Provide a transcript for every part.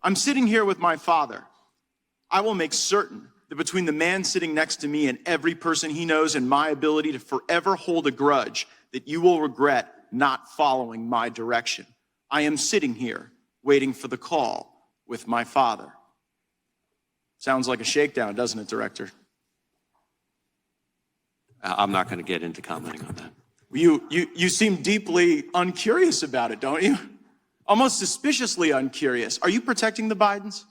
I'm sitting here with my father. I will make certain that between the man sitting next to me and every person he knows and my ability to forever hold a grudge, that you will regret not following my direction. I am sitting here waiting for the call with my father. Sounds like a shakedown, doesn't it, Director? I'm not going to get into commenting on that. You seem deeply uncurious about it, don't you? Almost suspiciously uncurious. Are you protecting the Bidens?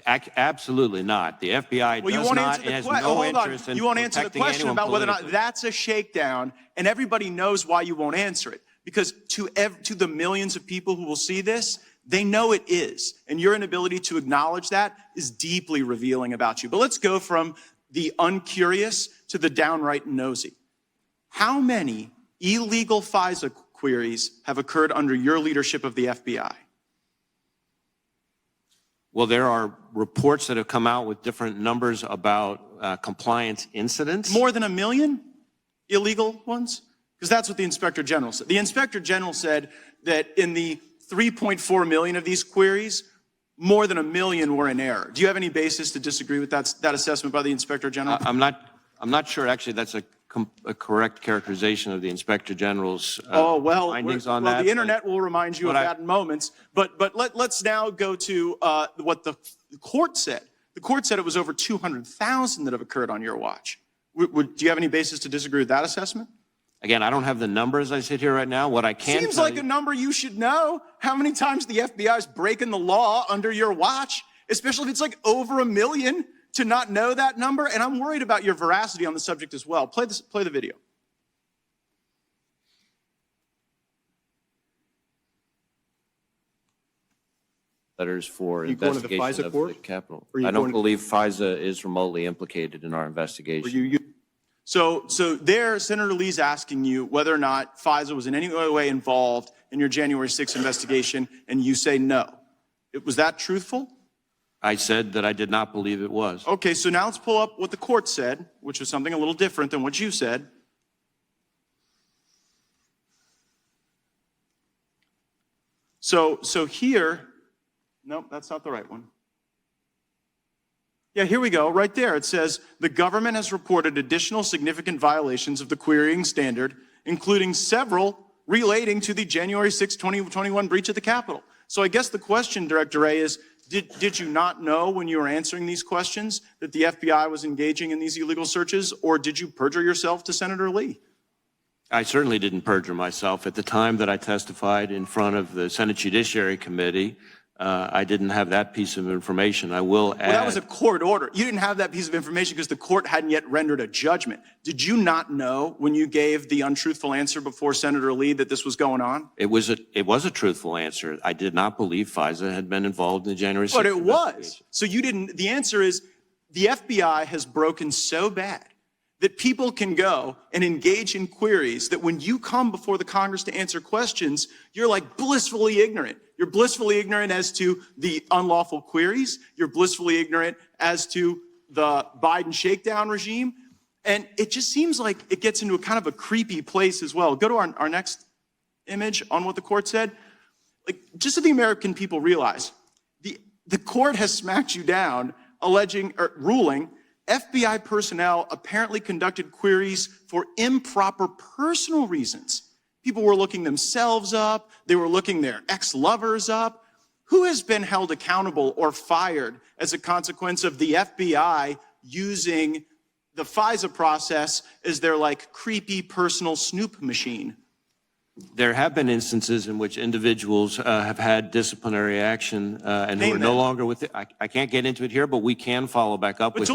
Absolutely not. The FBI does not and has no interest in you won't answer the question about whether or not that's a shakedown, and everybody knows why you won't answer it. Because to the millions of people who will see this, they know it is. And your inability to acknowledge that is deeply revealing about you. But let's go from the uncurious to the downright nosy. How many illegal FISA queries have occurred under your leadership of the FBI? Well, there are reports that have come out with different numbers about compliance incidents. More than 1 million illegal ones? Because that's what the Inspector General said. The Inspector General said that in the 3.4 million of these queries, more than 1 million were in error. Do you have any basis to disagree with that assessment by the Inspector General? I'm not sure actually that's a correct characterization of the Inspector General's findings on that. The internet will remind you of that in moments. But let's now go to what the court said. The court said it was over 200,000 that have occurred on your watch. Do you have any basis to disagree with that assessment? Again, I don't have the numbers as I sit here right now. What I can Seems like a number you should know. How many times the FBI is breaking the law under your watch, especially if it's like over 1 million, to not know that number? And I'm worried about your veracity on the subject as well. Play the video. Letters for Are you going to the investigation FISA of court? the Capitol. I don't believe FISA is remotely implicated in our investigation. So there, Senator Lee's asking you whether or not FISA was in any way involved in your January 6th investigation, and you say no. Was that truthful? I said that I did not believe it was. Okay, so now let's pull up what the court said, which was something a little different than what you said. So here, nope, that's not the right one. Yeah, here we go, right there. It says, the government has reported additional significant violations of the querying standard, including several relating to the January 6, 2021 breach of the Capitol. So I guess the question, Director Wray, is, did you not know when you were answering these questions that the FBI was engaging in these illegal searches, or did you perjure yourself to Senator Lee? I certainly didn't perjure myself. At the time that I testified in front of the Senate Judiciary Committee, I didn't have that piece of information. I will add. Well, that was a court order. You didn't have that piece of information because the court hadn't yet rendered a judgment. Did you not know when you gave the untruthful answer before Senator Lee that this was going on? It was a truthful answer. I did not believe FISA had been involved in the January 6th But it was. So you didn't. The answer is the FBI has broken so bad that people can go and engage in queries that when you come before the Congress to answer questions, you're like blissfully ignorant. You're blissfully ignorant as to the unlawful queries. You're blissfully ignorant as to the Biden shakedown regime. And it just seems like it gets into a kind of a creepy place as well. Go to our next image on what the court said. Like, just so the American people realize, the court has smacked you down, ruling FBI personnel apparently conducted queries for improper personal reasons. People were looking themselves up. They were looking their ex-lovers up. Who has been held accountable or fired as a consequence of the FBI using the FISA process as their like creepy personal snoop machine? There have been instances in which individuals have had disciplinary action and who are no longer with it. I can't get into it here, but we can follow back up with you.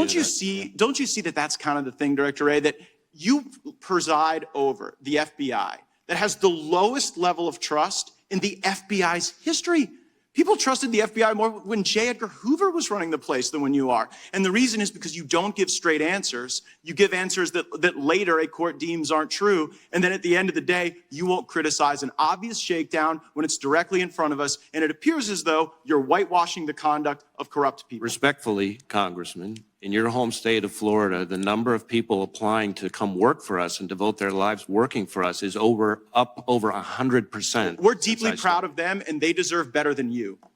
Don't you see that that's kind of the thing, Director Wray, that you preside over the FBI that has the lowest level of trust in the FBI's history? People trusted the FBI more when J. Edgar Hoover was running the place than when you are. And the reason is because you don't give straight answers. You give answers that later a court deems aren't true. And then at the end of the day, you won't criticize an obvious shakedown when it's directly in front of us. And it appears as though you're whitewashing the conduct of corrupt people. Respectfully, Congressman, in your home state of Florida, the number of people applying to come work for us and devote their lives working for us is up over 100%. We're deeply proud of them, and they deserve better than you.